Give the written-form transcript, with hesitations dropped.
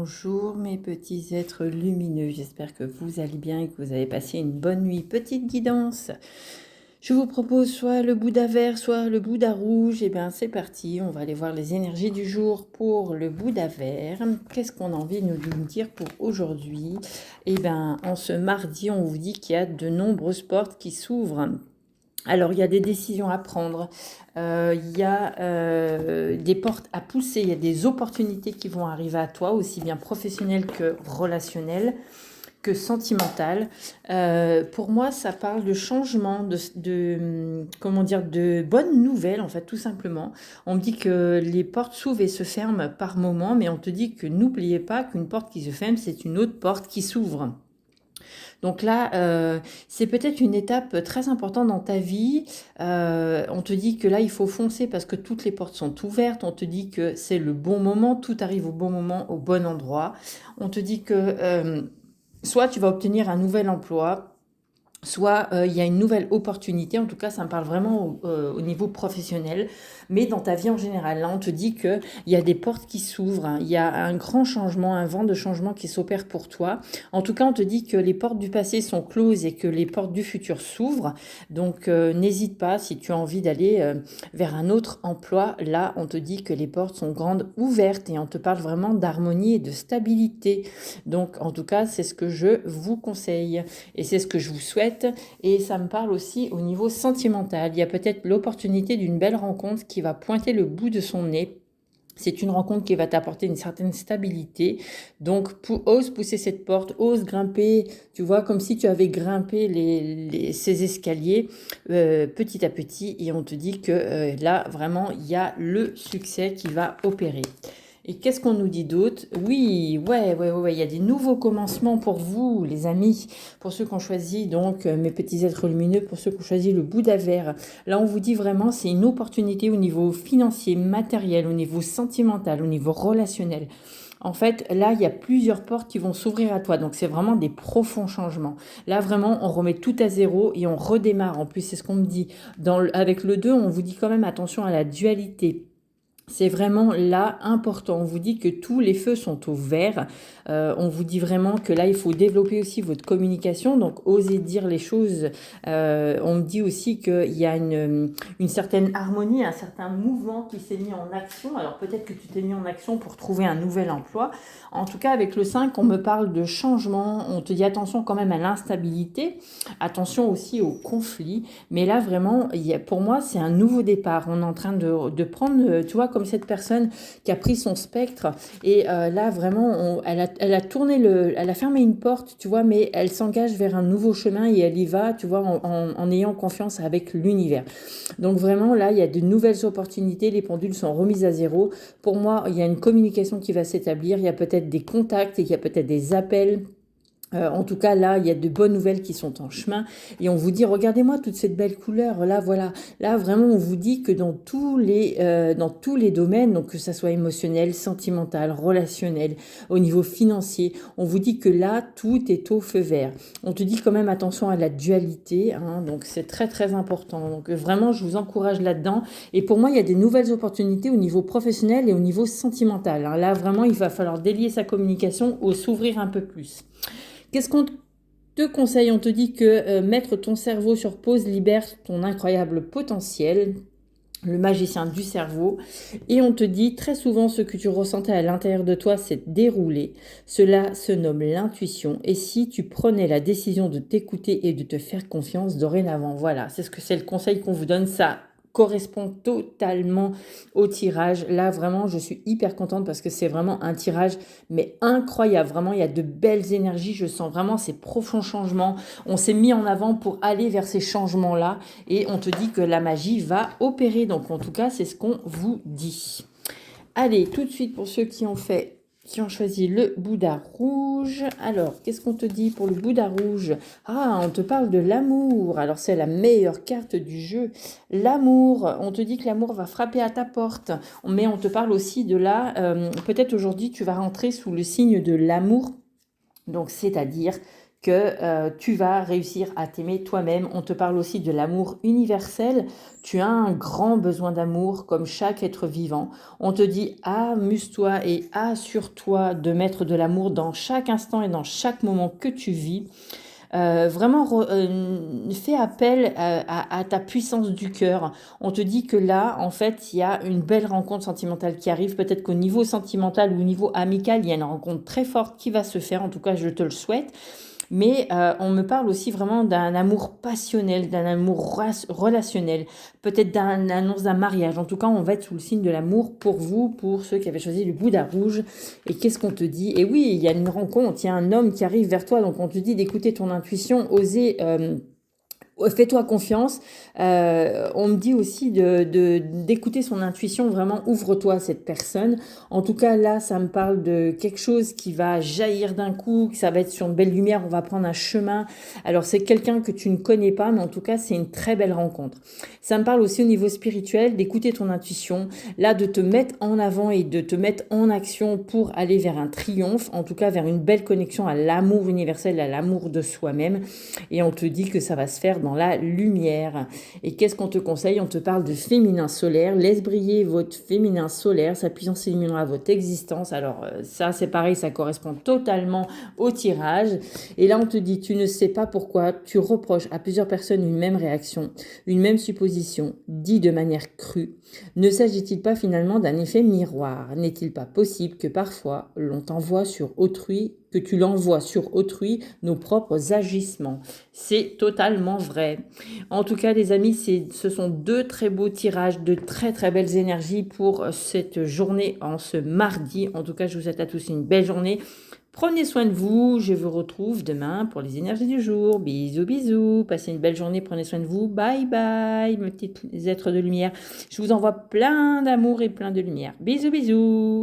Bonjour mes petits êtres lumineux, j'espère que vous allez bien et que vous avez passé une bonne nuit. Petite guidance, je vous propose soit le Bouddha vert, soit le Bouddha rouge. Et bien c'est parti, on va aller voir les énergies du jour pour le Bouddha vert. Qu'est-ce qu'on a envie de nous dire pour aujourd'hui? Et bien en ce mardi, on vous dit qu'il y a de nombreuses portes qui s'ouvrent. Alors, il y a des décisions à prendre, il y a des portes à pousser, il y a des opportunités qui vont arriver à toi, aussi bien professionnelles que relationnelles, que sentimentales. Pour moi, ça parle de changement, comment dire, de bonnes nouvelles, en fait, tout simplement. On me dit que les portes s'ouvrent et se ferment par moment, mais on te dit que n'oubliez pas qu'une porte qui se ferme, c'est une autre porte qui s'ouvre. Donc là, c'est peut-être une étape très importante dans ta vie. On te dit que là, il faut foncer parce que toutes les portes sont ouvertes. On te dit que c'est le bon moment, tout arrive au bon moment, au bon endroit. On te dit que soit tu vas obtenir un nouvel emploi, soit il y a une nouvelle opportunité. En tout cas, ça me parle vraiment au niveau professionnel, mais dans ta vie en général. Là, on te dit qu'il y a des portes qui s'ouvrent, hein. Il y a un grand changement, un vent de changement qui s'opère pour toi. En tout cas, on te dit que les portes du passé sont closes et que les portes du futur s'ouvrent. Donc, n'hésite pas si tu as envie d'aller vers un autre emploi. Là, on te dit que les portes sont grandes ouvertes et on te parle vraiment d'harmonie et de stabilité. Donc, en tout cas, c'est ce que je vous conseille et c'est ce que je vous souhaite. Et ça me parle aussi au niveau sentimental. Il y a peut-être l'opportunité d'une belle rencontre qui va pointer le bout de son nez. C'est une rencontre qui va t'apporter une certaine stabilité. Donc, ose pousser cette porte, ose grimper, tu vois, comme si tu avais grimpé ces escaliers petit à petit. Et on te dit que là, vraiment, il y a le succès qui va opérer. Et qu'est-ce qu'on nous dit d'autre? Oui, ouais, il y a des nouveaux commencements pour vous, les amis, pour ceux qui ont choisi, donc, mes petits êtres lumineux, pour ceux qui ont choisi le Bouddha vert. Là, on vous dit vraiment, c'est une opportunité au niveau financier, matériel, au niveau sentimental, au niveau relationnel. En fait, là, il y a plusieurs portes qui vont s'ouvrir à toi. Donc, c'est vraiment des profonds changements. Là, vraiment, on remet tout à zéro et on redémarre. En plus, c'est ce qu'on me dit. Avec le 2, on vous dit quand même attention à la dualité. C'est vraiment là important. On vous dit que tous les feux sont au vert. On vous dit vraiment que là, il faut développer aussi votre communication. Donc, osez dire les choses. On me dit aussi qu'il y a une certaine harmonie, un certain mouvement qui s'est mis en action. Alors, peut-être que tu t'es mis en action pour trouver un nouvel emploi. En tout cas, avec le 5, on me parle de changement. On te dit attention quand même à l'instabilité. Attention aussi au conflit. Mais là, vraiment, pour moi, c'est un nouveau départ. On est en train de prendre, tu vois, comme cette personne qui a pris son spectre et là vraiment elle a fermé une porte, tu vois, mais elle s'engage vers un nouveau chemin et elle y va, tu vois, en ayant confiance avec l'univers. Donc vraiment là il y a de nouvelles opportunités, les pendules sont remises à zéro. Pour moi il y a une communication qui va s'établir, il y a peut-être des contacts, il y a peut-être des appels. En tout cas, là, il y a de bonnes nouvelles qui sont en chemin. Et on vous dit, regardez-moi toute cette belle couleur. Là, voilà. Là, vraiment, on vous dit que dans tous les domaines, donc que ça soit émotionnel, sentimental, relationnel, au niveau financier, on vous dit que là, tout est au feu vert. On te dit quand même attention à la dualité, hein, donc c'est très, très important. Donc vraiment, je vous encourage là-dedans. Et pour moi, il y a des nouvelles opportunités au niveau professionnel et au niveau sentimental, hein. Là, vraiment, il va falloir délier sa communication ou s'ouvrir un peu plus. Qu'est-ce qu'on te conseille? On te dit que mettre ton cerveau sur pause libère ton incroyable potentiel, le magicien du cerveau. Et on te dit très souvent ce que tu ressentais à l'intérieur de toi s'est déroulé. Cela se nomme l'intuition. Et si tu prenais la décision de t'écouter et de te faire confiance dorénavant, voilà, c'est le conseil qu'on vous donne. Ça correspond totalement au tirage. Là, vraiment, je suis hyper contente parce que c'est vraiment un tirage, mais incroyable. Vraiment, il y a de belles énergies. Je sens vraiment ces profonds changements. On s'est mis en avant pour aller vers ces changements-là et on te dit que la magie va opérer. Donc, en tout cas, c'est ce qu'on vous dit. Allez, tout de suite pour ceux qui ont choisi le Bouddha rouge. Alors, qu'est-ce qu'on te dit pour le Bouddha rouge? Ah, on te parle de l'amour. Alors, c'est la meilleure carte du jeu. L'amour. On te dit que l'amour va frapper à ta porte. Mais on te parle aussi de là, peut-être aujourd'hui, tu vas rentrer sous le signe de l'amour. Donc, c'est-à-dire que tu vas réussir à t'aimer toi-même. On te parle aussi de l'amour universel. Tu as un grand besoin d'amour comme chaque être vivant. On te dit amuse-toi et assure-toi de mettre de l'amour dans chaque instant et dans chaque moment que tu vis. Fais appel à ta puissance du cœur. On te dit que là, en fait, il y a une belle rencontre sentimentale qui arrive. Peut-être qu'au niveau sentimental ou au niveau amical, il y a une rencontre très forte qui va se faire. En tout cas, je te le souhaite. Mais on me parle aussi vraiment d'un amour passionnel, d'un amour relationnel, peut-être d'un annonce d'un mariage. En tout cas, on va être sous le signe de l'amour pour vous, pour ceux qui avaient choisi le Bouddha rouge. Et qu'est-ce qu'on te dit? Et oui, il y a une rencontre, il y a un homme qui arrive vers toi, donc on te dit d'écouter ton intuition, oser... fais-toi confiance. On me dit aussi d'écouter son intuition, vraiment ouvre-toi à cette personne. En tout cas, là, ça me parle de quelque chose qui va jaillir d'un coup, que ça va être sur une belle lumière, on va prendre un chemin. Alors, c'est quelqu'un que tu ne connais pas, mais en tout cas, c'est une très belle rencontre. Ça me parle aussi au niveau spirituel, d'écouter ton intuition, là, de te mettre en avant et de te mettre en action pour aller vers un triomphe, en tout cas vers une belle connexion à l'amour universel, à l'amour de soi-même. Et on te dit que ça va se faire dans la lumière. Et qu'est-ce qu'on te conseille? On te parle de féminin solaire. Laisse briller votre féminin solaire. Sa puissance illuminera votre existence. Alors ça, c'est pareil, ça correspond totalement au tirage. Et là, on te dit, tu ne sais pas pourquoi tu reproches à plusieurs personnes une même réaction, une même supposition, dit de manière crue. Ne s'agit-il pas finalement d'un effet miroir? N'est-il pas possible que parfois l'on t'envoie sur autrui, que tu l'envoies sur autrui nos propres agissements? C'est totalement vrai. En tout cas, les amis, ce sont deux très beaux tirages, de très très belles énergies pour cette journée en ce mardi. En tout cas, je vous souhaite à tous une belle journée. Prenez soin de vous. Je vous retrouve demain pour les énergies du jour. Bisous, bisous. Passez une belle journée. Prenez soin de vous. Bye bye, mes petits êtres de lumière. Je vous envoie plein d'amour et plein de lumière. Bisous, bisous.